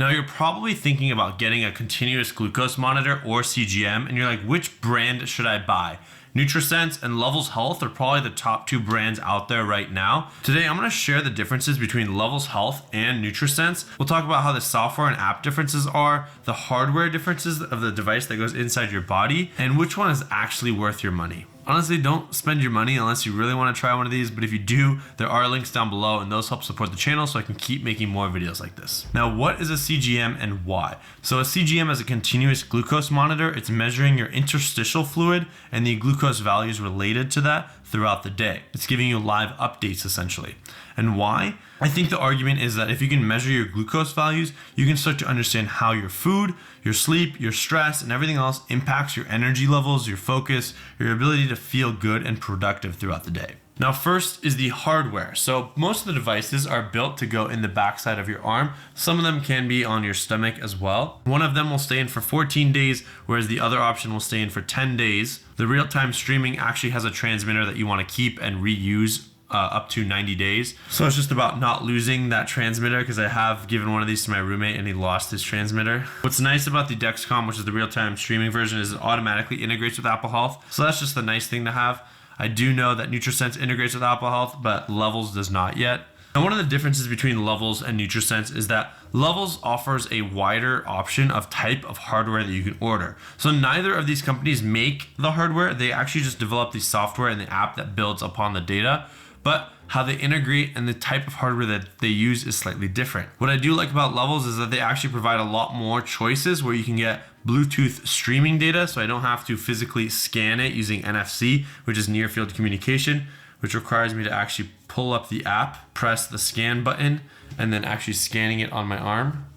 Now you're probably thinking about getting a continuous glucose monitor or CGM, and you're like, which brand should I buy? Nutrisense and Levels Health are probably the top two brands out there right now. Today, I'm gonna share the differences between Levels Health and Nutrisense. We'll talk about how the software and app differences are, the hardware differences of the device that goes inside your body, and which one is actually worth your money. Honestly, don't spend your money unless you really want to try one of these, but if you do, there are links down below and those help support the channel so I can keep making more videos like this. Now, what is a CGM and why? So a CGM is a continuous glucose monitor. It's measuring your interstitial fluid and the glucose values related to that throughout the day. It's giving you live updates essentially. And why? I think the argument is that if you can measure your glucose values, you can start to understand how your food, your sleep, your stress, and everything else impacts your energy levels, your focus, your ability to feel good and productive throughout the day. Now, first is the hardware. So most of the devices are built to go in the backside of your arm. Some of them can be on your stomach as well. One of them will stay in for 14 days, whereas the other option will stay in for 10 days. The real-time streaming actually has a transmitter that you want to keep and reuse up to 90 days. So it's just about not losing that transmitter, because I have given one of these to my roommate and he lost his transmitter. What's nice about the Dexcom, which is the real-time streaming version, is it automatically integrates with Apple Health. So that's just the nice thing to have. I do know that Nutrisense integrates with Apple Health, but Levels does not yet. And one of the differences between Levels and Nutrisense is that Levels offers a wider option of type of hardware that you can order. So neither of these companies make the hardware. They actually just develop the software and the app that builds upon the data. But how they integrate and the type of hardware that they use is slightly different. What I do like about Levels is that they actually provide a lot more choices where you can get Bluetooth streaming data, so I don't have to physically scan it using NFC, which is near field communication, which requires me to actually pull up the app, press the scan button, and then actually scanning it on my arm.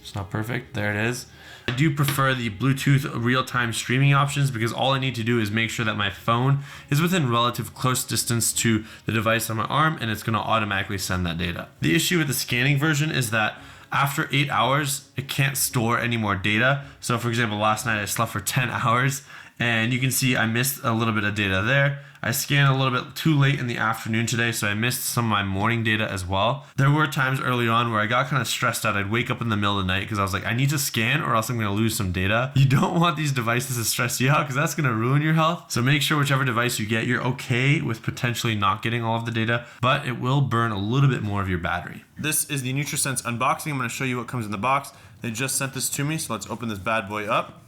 It's not perfect, there it is. I do prefer the Bluetooth real-time streaming options because all I need to do is make sure that my phone is within relative close distance to the device on my arm, and it's going to automatically send that data. The issue with the scanning version is that after 8 hours, it can't store any more data. So for example, last night I slept for 10 hours and you can see I missed a little bit of data there. I scanned a little bit too late in the afternoon today, so I missed some of my morning data as well. There were times early on where I got kind of stressed out. I'd wake up in the middle of the night because I was like, I need to scan or else I'm going to lose some data. You don't want these devices to stress you out because that's going to ruin your health. So make sure whichever device you get, you're okay with potentially not getting all of the data, but it will burn a little bit more of your battery. This is the Nutrisense unboxing. I'm going to show you what comes in the box. They just sent this to me, so let's open this bad boy up.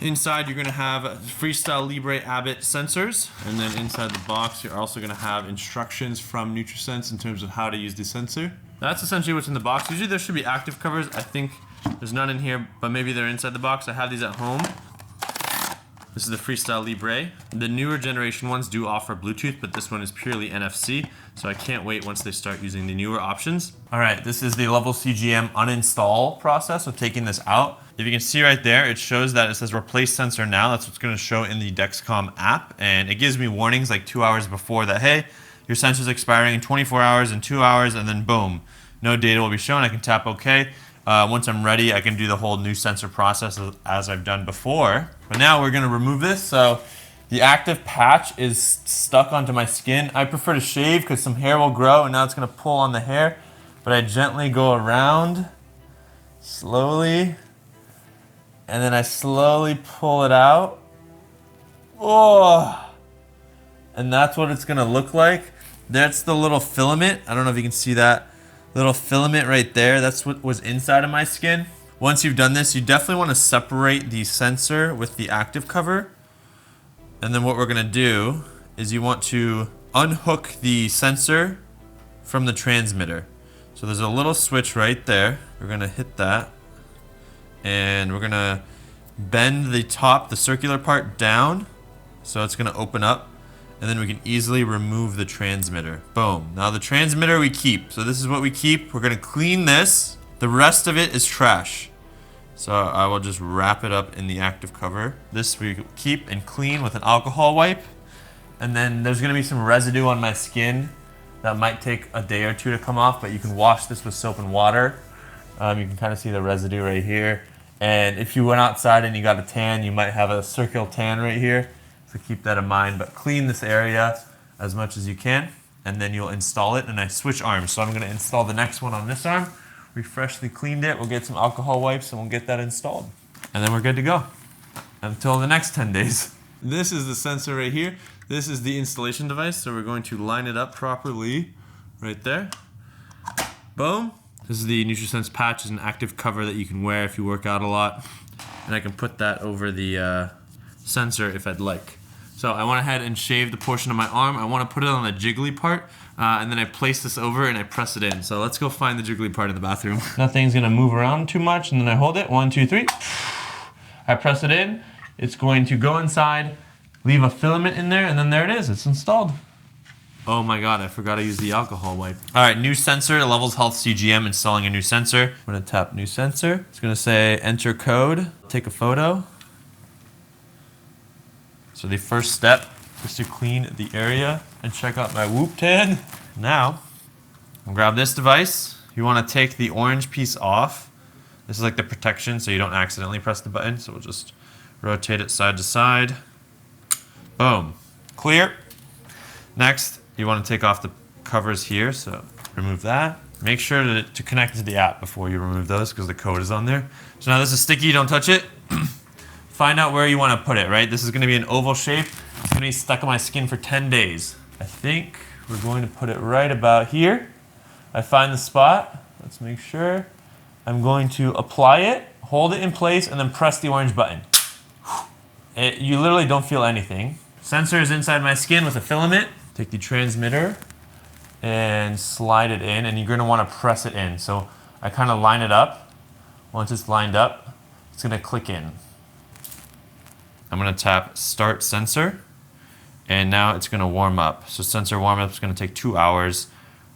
Inside, you're going to have Freestyle Libre Abbott sensors, and then inside the box, you're also going to have instructions from Nutrisense in terms of how to use the sensor. That's essentially what's in the box. Usually there should be active covers. I think there's none in here, but maybe they're inside the box. I have these at home. This is the Freestyle Libre. The newer generation ones do offer Bluetooth, but this one is purely NFC, so I can't wait once they start using the newer options. All right, this is the Levels CGM uninstall process of taking this out. If you can see right there, it shows that it says replace sensor now. That's what's going to show in the Dexcom app, and it gives me warnings like 2 hours before that, hey, your sensor's expiring in 24 hours and 2 hours, and then boom, no data will be shown. I can tap OK. Once I'm ready, I can do the whole new sensor process as I've done before. But now we're going to remove this. So the active patch is stuck onto my skin. I prefer to shave because some hair will grow, and now it's going to pull on the hair. But I gently go around slowly, and then I slowly pull it out. Oh, and that's what it's going to look like. That's the little filament. I don't know if you can see that little filament right there. That's what was inside of my skin. Once you've done this, you definitely want to separate the sensor with the active cover. And then what we're going to do is you want to unhook the sensor from the transmitter. So there's a little switch right there. We're going to hit that. And we're going to bend the top, the circular part down. So it's going to open up. And then we can easily remove the transmitter. Boom. Now the transmitter we keep. So this is what we keep. We're going to clean this. The rest of it is trash. So I will just wrap it up in the active cover. This we keep and clean with an alcohol wipe. And then there's going to be some residue on my skin that might take a day or two to come off, but you can wash this with soap and water. You can kind of see the residue right here. And if you went outside and you got a tan, you might have a circular tan right here. So keep that in mind, but clean this area as much as you can. and then you'll install it, and I switch arms. So I'm gonna install the next one on this arm. We freshly cleaned it. We'll get some alcohol wipes and we'll get that installed. And then we're good to go until the next 10 days. This is the sensor right here. This is the installation device. So we're going to line it up properly right there. Boom. This is the Nutrisense patch. It's an active cover that you can wear if you work out a lot. And I can put that over the sensor if I'd like. So I went ahead and shaved the portion of my arm. I want to put it on the jiggly part, and then I place this over and I press it in. So let's go find the jiggly part in the bathroom. Nothing's gonna move around too much, and then I hold it, 1, 2, 3. I press it in. It's going to go inside, leave a filament in there, and then there it is, it's installed. Oh my God, I forgot to use the alcohol wipe. All right, new sensor, Levels Health CGM, installing a new sensor. I'm gonna tap new sensor. It's gonna say enter code, take a photo. So the first step is to clean the area and check out my Whoop tan. Now, I'll grab this device. You wanna take the orange piece off. This is like the protection so you don't accidentally press the button. So we'll just rotate it side to side. Boom, clear. Next, you wanna take off the covers here, so remove that. Make sure to connect to the app before you remove those because the code is on there. So now this is sticky, don't touch it. Find out where you want to put it, right? This is going to be an oval shape. It's going to be stuck on my skin for 10 days. I think we're going to put it right about here. I find the spot. Let's make sure. I'm going to apply it, hold it in place, and then press the orange button. You literally don't feel anything. Sensor is inside my skin with a filament. Take the transmitter and slide it in, and you're going to want to press it in. So I kind of line it up. Once it's lined up, it's going to click in. I'm going to tap start sensor, and now it's going to warm up. So sensor warm up is going to take 2 hours.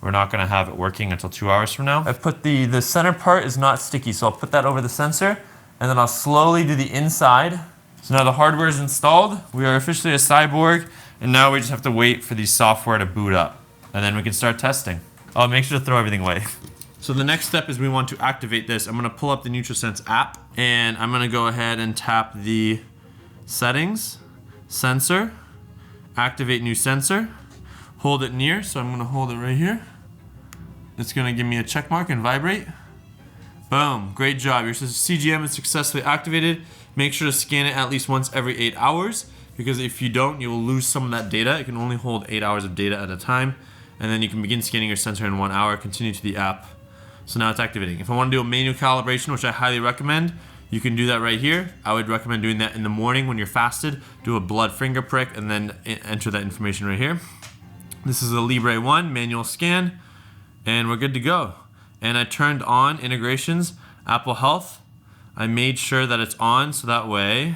We're not going to have it working until 2 hours from now. I've put the center part is not sticky, so I'll put that over the sensor, and then I'll slowly do the inside. So now the hardware is installed. We are officially a cyborg, and now we just have to wait for the software to boot up, and then we can start testing. Oh, make sure to throw everything away. So the next step is we want to activate this. I'm going to pull up the Nutrisense app, and I'm going to go ahead and tap the settings, sensor, activate new sensor, hold it near, so I'm gonna hold it right here. It's gonna give me a check mark and vibrate. Boom, great job. Your CGM is successfully activated. Make sure to scan it at least once every 8 hours, because if you don't, you will lose some of that data. It can only hold 8 hours of data at a time, and then you can begin scanning your sensor in 1 hour, continue to the app. So now it's activating. If I wanna do a manual calibration, which I highly recommend, you can do that right here. I would recommend doing that in the morning when you're fasted. Do a blood finger prick and then enter that information right here. This is a Libre 1 manual scan, and we're good to go. And I turned on integrations, Apple Health. I made sure that it's on so that way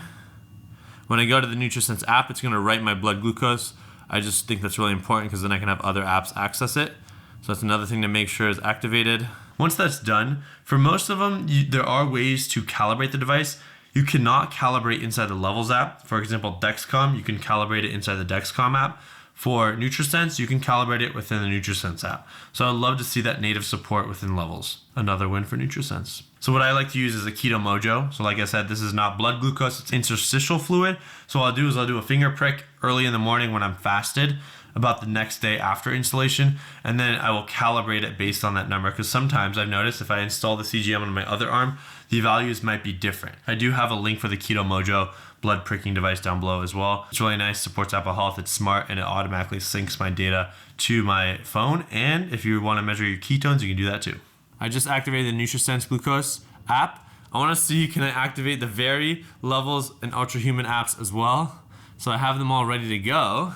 when I go to the Nutrisense app, it's gonna write my blood glucose. I just think that's really important because then I can have other apps access it. So that's another thing to make sure is activated. Once that's done, for most of them, there are ways to calibrate the device. You cannot calibrate inside the Levels app. For example, Dexcom, you can calibrate it inside the Dexcom app. For Nutrisense, you can calibrate it within the Nutrisense app. So I'd love to see that native support within Levels. Another win for Nutrisense. So what I like to use is a Keto Mojo. So like I said, this is not blood glucose, it's interstitial fluid. So what I'll do is I'll do a finger prick early in the morning when I'm fasted, about the next day after installation, and then I will calibrate it based on that number, because sometimes I've noticed if I install the CGM on my other arm, the values might be different. I do have a link for the Keto Mojo blood pricking device down below as well. It's really nice, supports Apple Health, it's smart, and it automatically syncs my data to my phone, and if you want to measure your ketones, you can do that too. I just activated the Nutrisense glucose app. I want to see, can I activate the Veri, Levels, and Ultrahuman apps as well? So I have them all ready to go.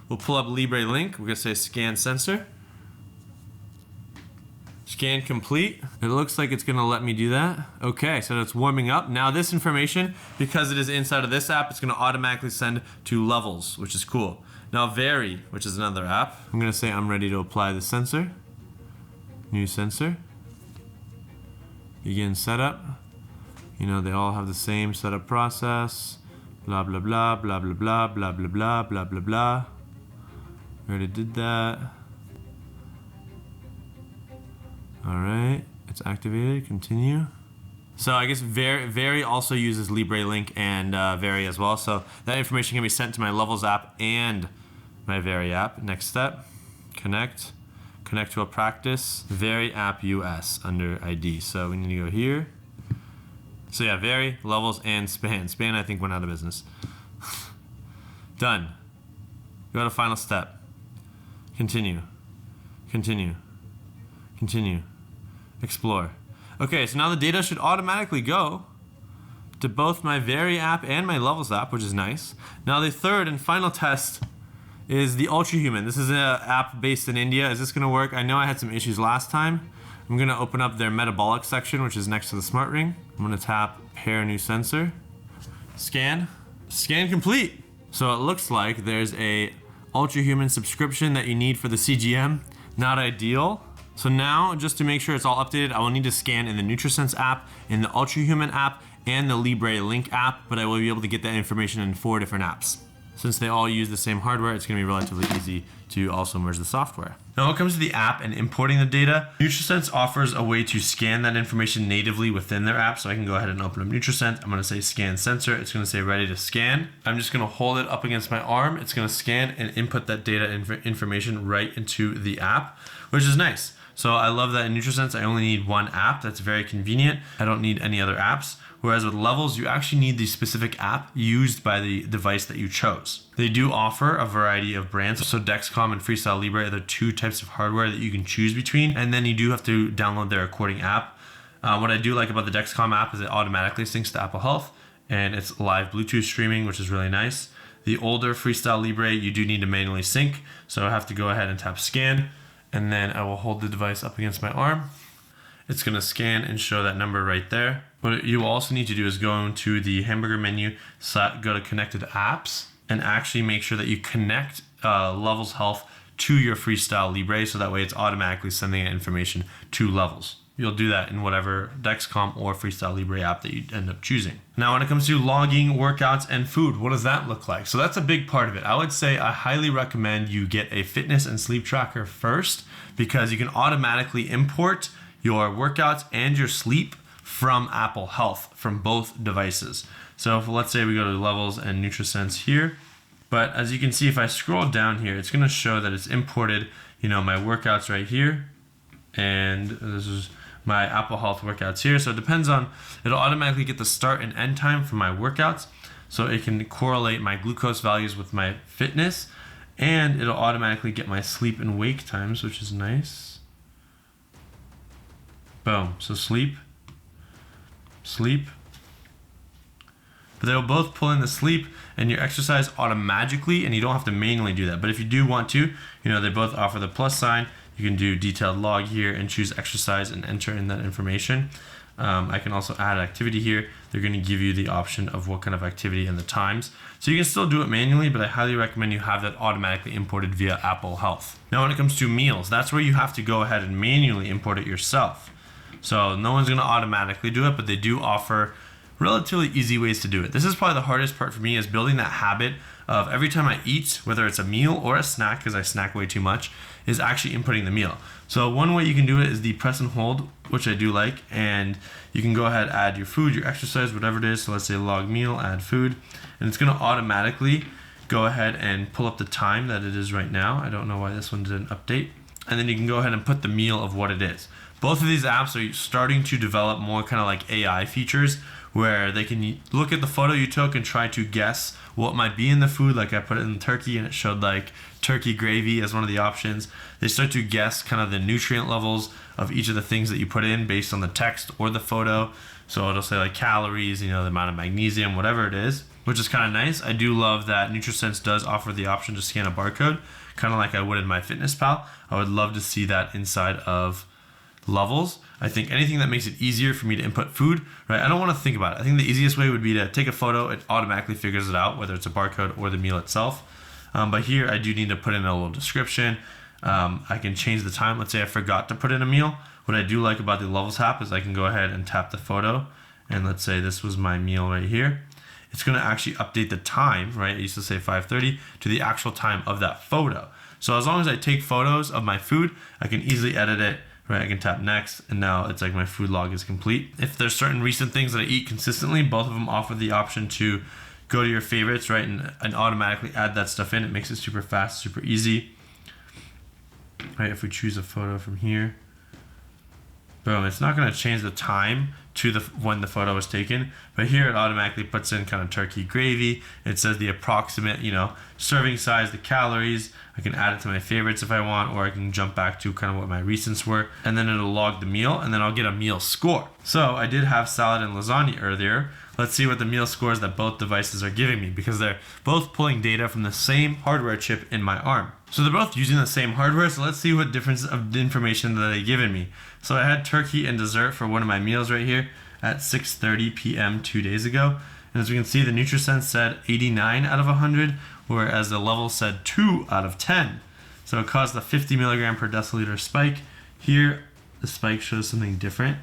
We'll pull up Libre link. We're gonna say scan sensor. Scan complete. It looks like it's gonna let me do that. Okay, so it's warming up. Now this information, because it is inside of this app, it's gonna automatically send to Levels, which is cool. Now Veri, which is another app, I'm gonna say I'm ready to apply the sensor. New sensor. Begin setup. You know, they all have the same setup process. Blah, blah, blah, blah, blah, blah, blah, blah, blah, blah, blah, blah. Already did that. All right, it's activated, continue. So I guess Veri also uses Libre Link and Veri as well. So that information can be sent to my Levels app and my Veri app. Next step, connect to a practice, Veri app US under ID. So we need to go here. So yeah, Veri, Levels, and Span. Span I think went out of business. Done. Go to final step. Continue. Explore. Okay, so now the data should automatically go to both my Veri app and my Levels app, which is nice. Now the third and final test is the Ultrahuman. This is an app based in India. Is this gonna work? I know I had some issues last time. I'm gonna open up their metabolic section, which is next to the smart ring. I'm gonna tap pair new sensor. Scan complete. So it looks like there's a Ultrahuman subscription that you need for the CGM. Not ideal. So now, just to make sure it's all updated, I will need to scan in the Nutrisense app, in the Ultrahuman app, and the Libre Link app, but I will be able to get that information in 4 different apps. Since they all use the same hardware, it's gonna be relatively easy to also merge the software. Now when it comes to the app and importing the data, Nutrisense offers a way to scan that information natively within their app. So I can go ahead and open up Nutrisense. I'm gonna say scan sensor. It's gonna say ready to scan. I'm just gonna hold it up against my arm. It's gonna scan and input that data information right into the app, which is nice. So I love that in Nutrisense, I only need one app. That's very convenient. I don't need any other apps. Whereas with Levels, you actually need the specific app used by the device that you chose. They do offer a variety of brands. So Dexcom and Freestyle Libre are the 2 types of hardware that you can choose between. And then you do have to download their recording app. What I do like about the Dexcom app is it automatically syncs to Apple Health and it's live Bluetooth streaming, which is really nice. The older Freestyle Libre, you do need to manually sync. So I have to go ahead and tap scan. And then I will hold the device up against my arm. It's gonna scan and show that number right there. What you also need to do is go into the hamburger menu, go to connected apps, and actually make sure that you connect Levels Health to your Freestyle Libre, so that way it's automatically sending that information to Levels. You'll do that in whatever Dexcom or Freestyle Libre app that you end up choosing. Now, when it comes to logging workouts and food, what does that look like? So that's a big part of it. I would say I highly recommend you get a fitness and sleep tracker first, because you can automatically import your workouts and your sleep from Apple Health, from both devices. So if, let's say we go to Levels and Nutrisense here, but as you can see, if I scroll down here, it's gonna show that it's imported, my workouts right here, and this is my Apple Health workouts here. So it depends on, it'll automatically get the start and end time for my workouts. So it can correlate my glucose values with my fitness, and it'll automatically get my sleep and wake times, which is nice. Boom, so sleep. But they'll both pull in the sleep and your exercise automatically, and you don't have to manually do that. But if you do want to, they both offer the plus sign. You can do detailed log here and choose exercise and enter in that information. I can also add activity here. They're going to give you the option of what kind of activity and the times. So you can still do it manually, but I highly recommend you have that automatically imported via Apple Health. Now when it comes to meals, that's where you have to go ahead and manually import it yourself. So no one's going to automatically do it, but they do offer relatively easy ways to do it. This is probably the hardest part for me, is building that habit of every time I eat, whether it's a meal or a snack, because I snack way too much, is actually inputting the meal. So one way you can do it is the press and hold, which I do like, and you can go ahead, add your food, your exercise, whatever it is. So let's say log meal, add food, and it's going to automatically go ahead and pull up the time that it is right now. I don't know why this one didn't update. And then you can go ahead and put the meal of what it is. Both of these apps are starting to develop more kind of like AI features, where they can look at the photo you took and try to guess what might be in the food. Like I put it in turkey and it showed like turkey gravy as one of the options. They start to guess kind of the nutrient levels of each of the things that you put in based on the text or the photo. So it'll say like calories, the amount of magnesium, whatever it is, which is kind of nice. I do love that Nutrisense does offer the option to scan a barcode, kind of like I would in MyFitnessPal. I would love to see that inside of Levels. I think anything that makes it easier for me to input food, right? I don't want to think about it. I think the easiest way would be to take a photo. It automatically figures it out, whether it's a barcode or the meal itself. But here I do need to put in a little description. I can change the time. Let's say I forgot to put in a meal. What I do like about the Levels app is I can go ahead and tap the photo, and let's say this was my meal right here. It's going to actually update the time, right? It used to say 5:30 to the actual time of that photo. So as long as I take photos of my food, I can easily edit it. Right, I can tap next, and now it's like my food log is complete. If there's certain recent things that I eat consistently, both of them offer the option to go to your favorites, right, and automatically add that stuff in. It makes it super fast, super easy. right? If we choose a photo from here, boom, it's not going to change the time to when the photo was taken, but here it automatically puts in kind of turkey gravy. It says the approximate, serving size, the calories. I can add it to my favorites if I want, or I can jump back to kind of what my recents were, and then it'll log the meal, and then I'll get a meal score. So I did have salad and lasagna earlier. Let's see what the meal scores that both devices are giving me, because they're both pulling data from the same hardware chip in my arm. So they're both using the same hardware, so let's see what difference of information that they've given me. So I had turkey and dessert for one of my meals right here at 6:30 p.m. 2 days ago. And as we can see, the Nutrisense said 89 out of 100, whereas the Levels said 2 out of 10. So it caused a 50 milligram per deciliter spike. Here, the spike shows something different.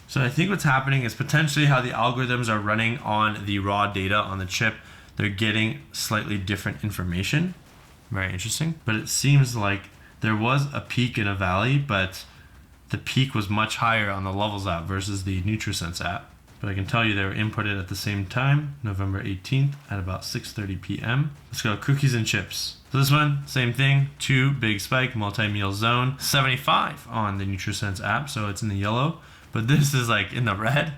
So I think what's happening is potentially how the algorithms are running on the raw data on the chip. They're getting slightly different information. Very interesting. But it seems like there was a peak and a valley, but the peak was much higher on the Levels app versus the Nutrisense app. But I can tell you they were inputted at the same time, November 18th at about 6:30 p.m. Let's go cookies and chips. So this one, same thing, 2 big spike, multi-meal zone, 75 on the Nutrisense app, so it's in the yellow. But this is like in the red.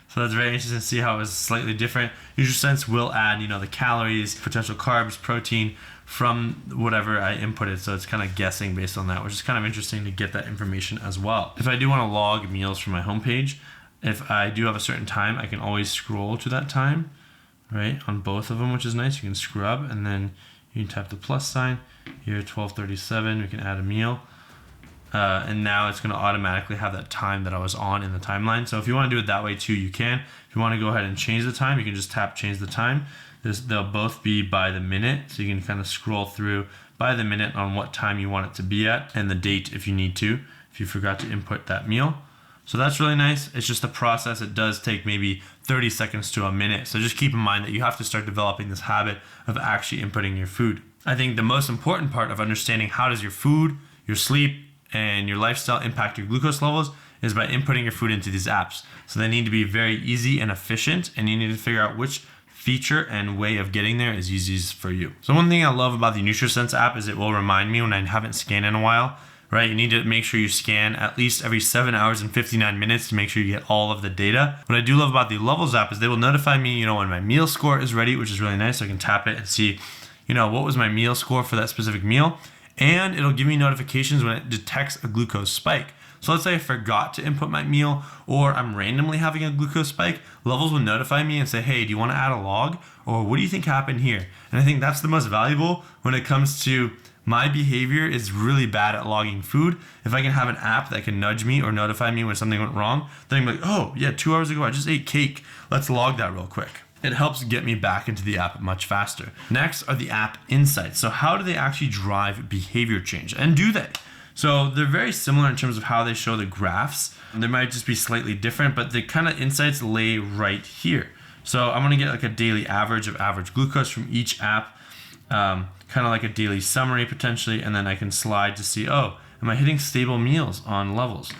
So that's very interesting to see how it's slightly different. Nutrisense will add, the calories, potential carbs, protein from whatever I inputted. So it's kind of guessing based on that, which is kind of interesting to get that information as well. If I do want to log meals from my homepage, if I do have a certain time, I can always scroll to that time, right? On both of them, which is nice. You can scrub and then you can tap the plus sign. Here, 12:37, we can add a meal. And now it's going to automatically have that time that I was on in the timeline. So if you want to do it that way too, you can. If you want to go ahead and change the time, you can just tap change the time. They'll both be by the minute. So you can kind of scroll through by the minute on what time you want it to be at and the date if you need to, if you forgot to input that meal. So that's really nice. It's just a process. It does take maybe 30 seconds to a minute. So just keep in mind that you have to start developing this habit of actually inputting your food. I think the most important part of understanding how does your food, your sleep, and your lifestyle impact your glucose levels is by inputting your food into these apps. So they need to be very easy and efficient, and you need to figure out which feature and way of getting there is easiest for you. So one thing I love about the Nutrisense app is it will remind me when I haven't scanned in a while, right? You need to make sure you scan at least every 7 hours and 59 minutes to make sure you get all of the data. What I do love about the Levels app is they will notify me, when my meal score is ready, which is really nice. So I can tap it and see, what was my meal score for that specific meal. And it'll give me notifications when it detects a glucose spike. So let's say I forgot to input my meal or I'm randomly having a glucose spike, Levels will notify me and say, hey, do you want to add a log? Or what do you think happened here? And I think that's the most valuable when it comes to my behavior is really bad at logging food. If I can have an app that can nudge me or notify me when something went wrong, then I'm like, oh yeah, 2 hours ago I just ate cake. Let's log that real quick. It helps get me back into the app much faster. Next are the app insights. So how do they actually drive behavior change? And do they? So they're very similar in terms of how they show the graphs. They might just be slightly different, but the kind of insights lay right here. So I'm gonna get like a daily average of average glucose from each app, kind of like a daily summary potentially, and then I can slide to see, oh, am I hitting stable meals on Levels?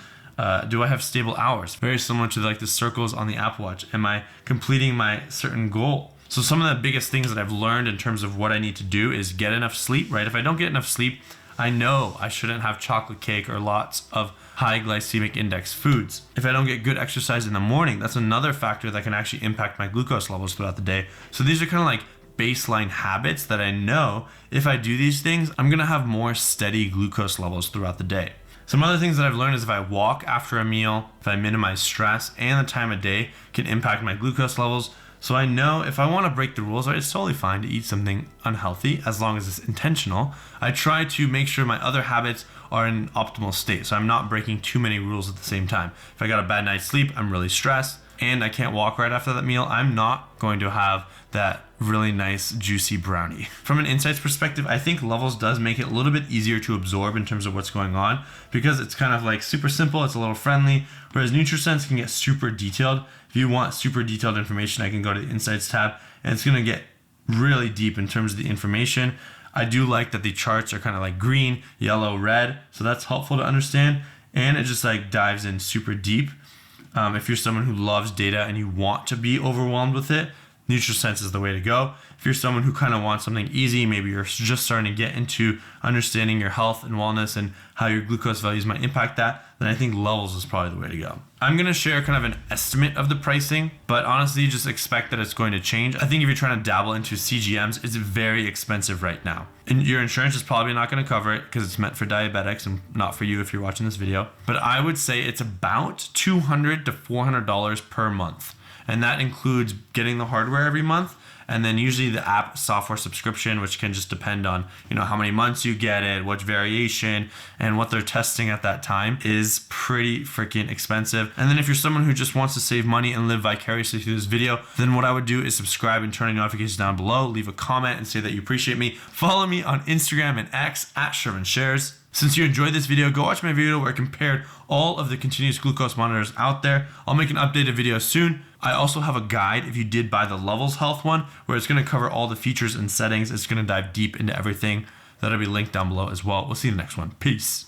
Do I have stable hours? Very similar to like the circles on the Apple Watch. Am I completing my certain goal? So some of the biggest things that I've learned in terms of what I need to do is get enough sleep, right? If I don't get enough sleep, I know I shouldn't have chocolate cake or lots of high glycemic index foods. If I don't get good exercise in the morning, that's another factor that can actually impact my glucose levels throughout the day. So these are kind of like baseline habits that I know if I do these things, I'm gonna have more steady glucose levels throughout the day. Some other things that I've learned is if I walk after a meal, if I minimize stress and the time of day can impact my glucose levels. So I know if I want to break the rules, right, it's totally fine to eat something unhealthy as long as it's intentional. I try to make sure my other habits are in optimal state. So I'm not breaking too many rules at the same time. If I got a bad night's sleep, I'm really stressed and I can't walk right after that meal, I'm not going to have that really nice juicy brownie. From an insights perspective, I think Levels does make it a little bit easier to absorb in terms of what's going on because it's kind of like super simple, it's a little friendly, whereas Nutrisense can get super detailed. If you want super detailed information, I can go to the Insights tab and it's gonna get really deep in terms of the information. I do like that the charts are kind of like green, yellow, red, so that's helpful to understand. And it just like dives in super deep. If you're someone who loves data and you want to be overwhelmed with it, Nutrisense is the way to go. If you're someone who kind of wants something easy, maybe you're just starting to get into understanding your health and wellness and how your glucose values might impact that, then I think Levels is probably the way to go. I'm going to share kind of an estimate of the pricing, but honestly, just expect that it's going to change. I think if you're trying to dabble into CGMs, it's very expensive right now. And your insurance is probably not going to cover it because it's meant for diabetics and not for you if you're watching this video. But I would say it's about $200 to $400 per month. And that includes getting the hardware every month, and then usually the app software subscription, which can just depend on, how many months you get it, what variation, and what they're testing at that time, is pretty freaking expensive. And then if you're someone who just wants to save money and live vicariously through this video, then what I would do is subscribe and turn on notifications down below, leave a comment and say that you appreciate me. Follow me on Instagram and X at ShermanShares. Since you enjoyed this video, go watch my video where I compared all of the continuous glucose monitors out there. I'll make an updated video soon. I also have a guide if you did buy the Levels Health one, where it's going to cover all the features and settings. It's going to dive deep into everything. That'll be linked down below as well. We'll see you in the next one. Peace.